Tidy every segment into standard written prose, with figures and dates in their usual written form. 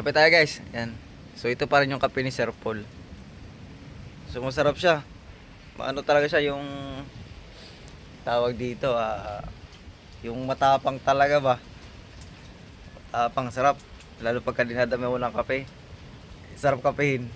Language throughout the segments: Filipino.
Kape tayo guys. Yan. So ito pa rin yung kape ni Sir Paul. So masarap siya. Ano talaga siya yung tawag dito, yung matapang talaga ba? Matapang, sarap. Lalo pagka dinadami mo ng kape. Sarap kapehin.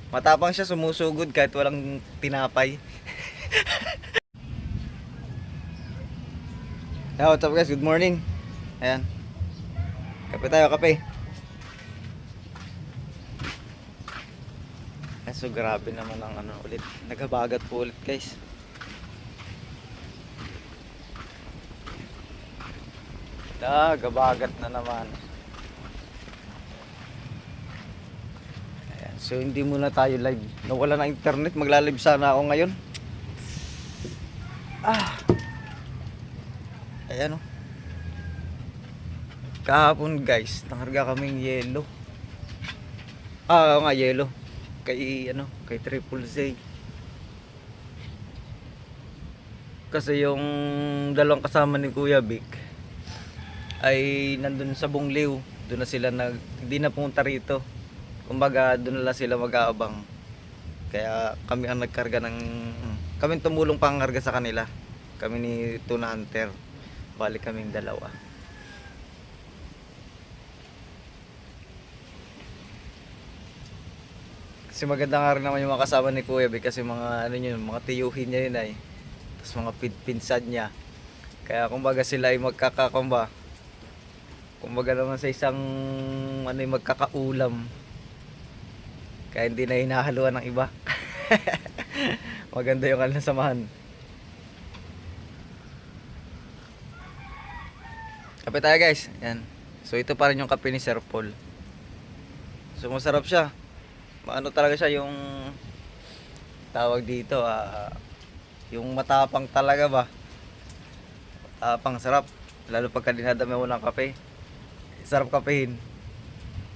Matapang siya, sumusugod kahit walang tinapay. Hey, what's up guys? Good morning. Ayan. Kape tayo, kape. So grabe naman ang ulit. Nagabagat po ulit guys. Nagabagat na naman. Ayan. So hindi muna tayo live. Nawala na internet. Magla-live sana ako ngayon. Ayan o. Kahapon guys, nangarga kaming yelo. Oo nga, yelo. Kay Triple Z. Kasi yung dalawang kasama ni Kuya Vic ay nandun sa Bungliw. Doon na sila hindi na pumunta rito. Kumbaga doon na lang sila mag-aabang. Kaya kami ang nagkarga kami tumulong pangarga sa kanila. Kami ni Tuna Hunter. Balik kaming dalawa. Kasi maganda nga rin naman yung mga kasama ni Kuya Vic kasi mga mga tiyuhin niya yun ay. Tapos mga pinsan niya. Kaya kumbaga sila ay magkakakumba. Kumbaga naman sa isang magkakaulam. Kaya hindi na hinahaluan ng iba. Maganda yung kanilang samahan. Kape tayo guys. Yan. So ito pa rin yung kape ni Sir Paul. So masarap siya. Ano talaga siya yung tawag dito, yung matapang talaga ba? Matapang, sarap. Lalo pagka dinadami mo ng kape. Sarap kapehin.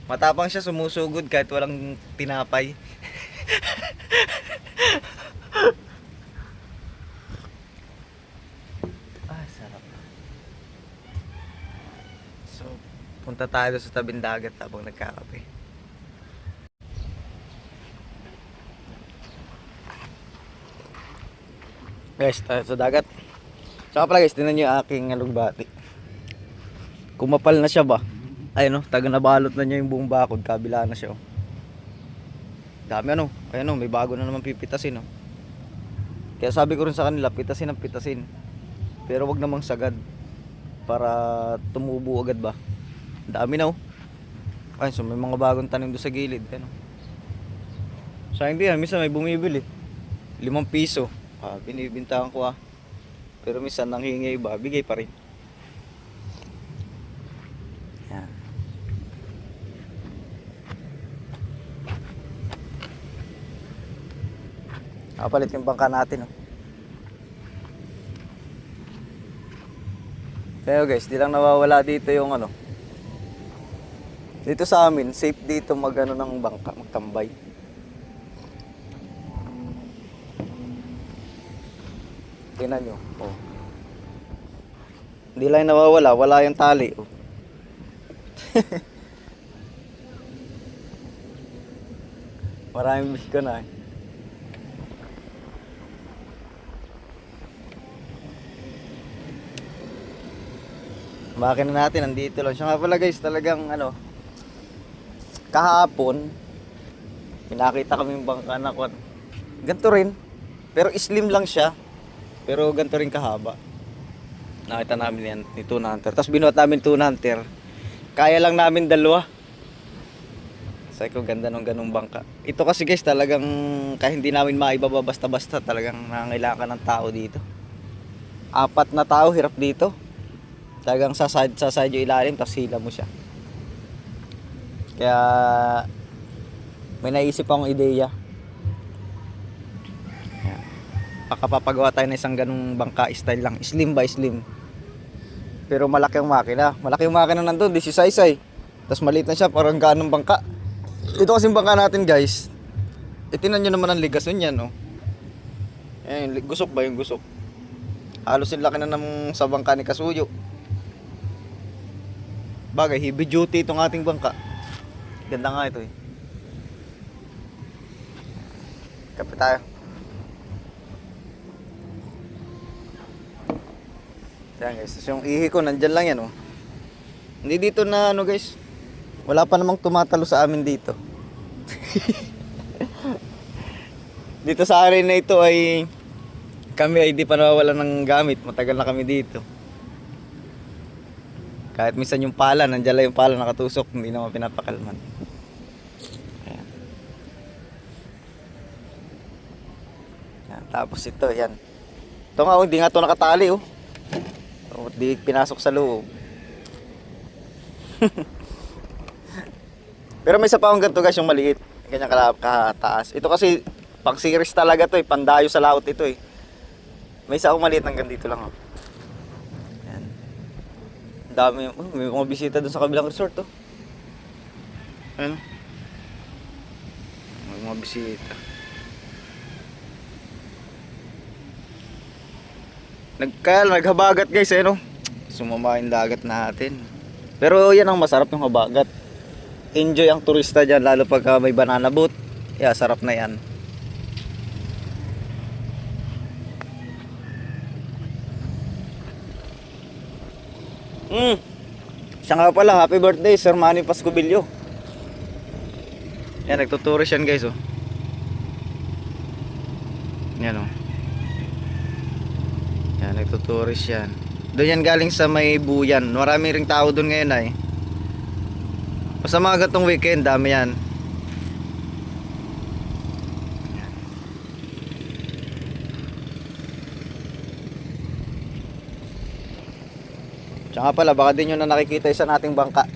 Matapang siya, sumusugod kahit walang tinapay. Sarap. So, punta tayo sa tabing dagat habang nagkakape. Guys, tayo sa dagat. Tsaka pala guys, tinan nyo yung aking alugbati. Kumapal na siya ba? Ayun taga nabalot na niya yung buong bakod. Kabila na siya Dami ayun may bago na naman pipitasin Kaya sabi ko rin sa kanila, pitasin ang pitasin. Pero wag namang sagad. Para tumubo agad ba? Dami na Ayun, so may mga bagong tanim doon sa gilid. Sayang din minsan may bumibili. 5 piso. Binibintahan ko Pero minsan nanghingi iba, bigay pa rin. Yan. Nakapalit yung bangka natin Kaya guys, di lang nawawala dito yung dito sa amin, safe dito ng bangka, magtambay. Tingnan nyo. Hindi lang nawawala. Wala yung tali. Maraming biko na Makina natin, nandito lang. Siya nga pala guys, talagang kahapon, pinakita kami yung bangka na ganito rin. Pero slim lang siya. Pero ganito rin kahaba. Nakita namin yan ni Tuna Hunter. Tapos binuhat namin Tuna Hunter. Kaya lang namin dalawa. Sabi ko ganda ng ganung bangka. Ito kasi guys talagang kaya hindi namin maibaba basta-basta. Talagang nangangailangan ng tao dito. 4 na tao hirap dito. Talagang saside yung ilalim tapos hila mo siya. Kaya may naisip akong ideya. Papagawa tayo ng isang ganung bangka style lang, slim by slim. Pero malaki ang makina. Malaki yung makina nandun, 16 Tapos maliit na siya, parang ganong bangka. Ito kasing bangka natin guys. Itinan nyo naman ang ligason yan Ayan, gusok ba yung gusok? Halos yung laki na sa bangka ni Kasuyo. Bagay, heavy duty itong ating bangka. Ganda nga ito eh. Kape tayo. Yan guys, so, yung ihi ko nandyan lang yan oh. Hindi dito na ano guys. Wala pa namang tumatalo sa amin dito. Dito sa area na ito ay kami ay di pa nawawala ng gamit. Matagal na kami dito. Kahit minsan yung pala, nandiyan lang yung pala nakatusok, hindi naman pinapakalman. Ayan. Ayan. Tapos ito, yan. Ito nga, hindi nga ito nakatali oh. Di pinasok sa loob. Pero may isa pa akong ganito guys, yung maliit. Ganyan kataas. Ito kasi pang series talaga to eh, pandayo sa laot ito eh. May isa akong maliit hanggang dito lang oh. Yan. Dami, may mga bisita dun sa kabilang resort oh. Ano? May mga bisita. Kaya naghabagat guys eh no. Sumama yung dagat natin. Pero yan ang masarap yung habagat. Enjoy ang turista dyan lalo pag may banana boat. Yeah, sarap na yan. Siya nga pala, happy birthday Sir Manny Pascubilio. Yan, nagtutourist yan guys oh. Yan oh. Yan, nagtutourist yan. Doon yan galing sa may Buyan. Marami ring tao doon ngayon ay. Basta mga gatong weekend, dami yan. Tsaka pala, baka din nyo na nakikita isa nating bangka.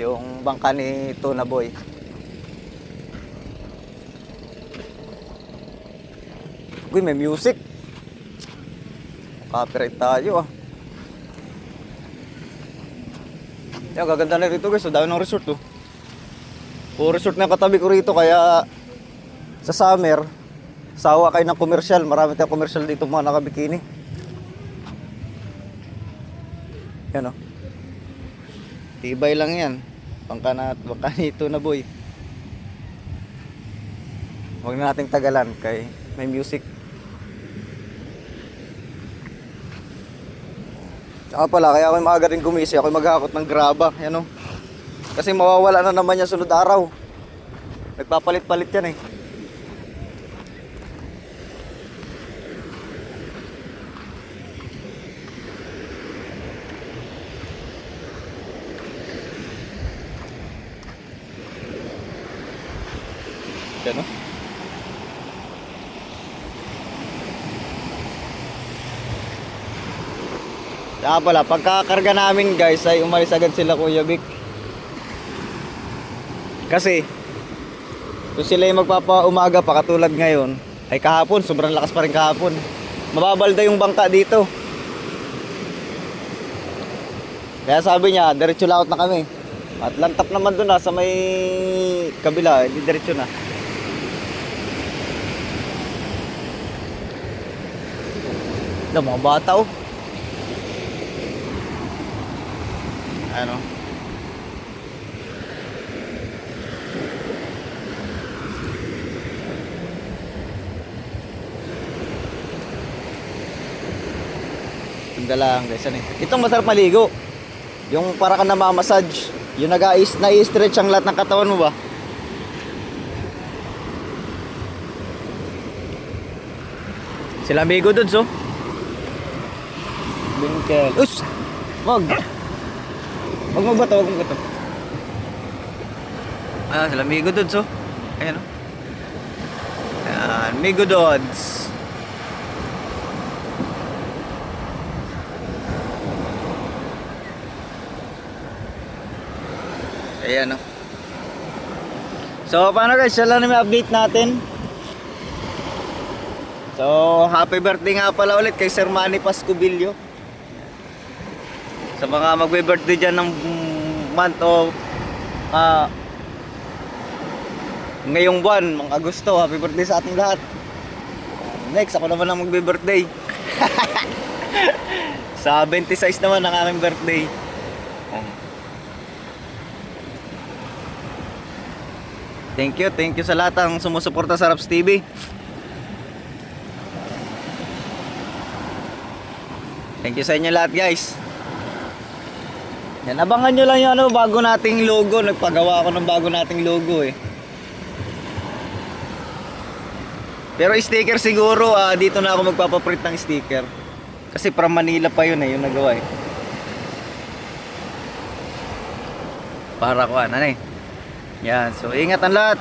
Yung bangka ni Tuna Boy. Uy, may music. Copyright tayo ah. Yan, gaganda na rito guys. So, dami ng resort oh. Puro resort na katabi ko rito. Kaya sa summer, sawa kayo ng komersyal. Marami tayong komersyal dito mga nakabikini. Yan oh. Tibay lang yan. Bangka nito na boy. Huwag na nating tagalan kay may music. Tsaka pala, kaya ako maaga rin gumisi. Ako maghakot ng graba. Yan oh. Kasi mawawala na naman yan sunod araw. Nagpapalit-palit yan eh. Yan oh. Tsaka pala, pagkakarga namin guys ay umalis agad sila Kuya Vic. Kasi kung sila yung magpapaumaga pa katulad ngayon, ay kahapon, sobrang lakas pa rin kahapon. Mababalda yung bangka dito. Kaya sabi niya, diretso laot na kami. At lantap naman doon sa may kabila, hindi diretso na. Ito, mga bata oh. Ano? Ganda lang guys. Ano? Itong masarap maligo. Yung para ka namamassage. Yung na-i-stretch ang lahat ng katawan mo ba? Sila amigo dun so. Bingkel. Us! Wag! Wag mo ba to? Wag mo ba to? Ah, sila amigo dudes oh. Ayan oh. Ayan, amigo dudes. Ayan oh. So, paano guys? Siya lang na may update natin. So, happy birthday nga pala ulit kay Sir Manny Pascubilio. Sa mga magbe-birthday dyan ng month o ngayong buwan, mga Agosto, happy birthday sa ating lahat. Next, ako naman ang magbe-birthday. Sa 26 naman ng aking birthday. Oh. Thank you sa lahat ng sumusuporta sa Raps TV. Thank you sa inyo lahat, guys. Yan, abangan nyo lang yung bago nating logo. Nagpagawa ako ng bago nating logo eh. Pero sticker siguro, dito na ako magpapaprint ng sticker. Kasi from Manila pa yun yung nagawa eh. Para ko, ano eh. Yan, so ingat ang lahat.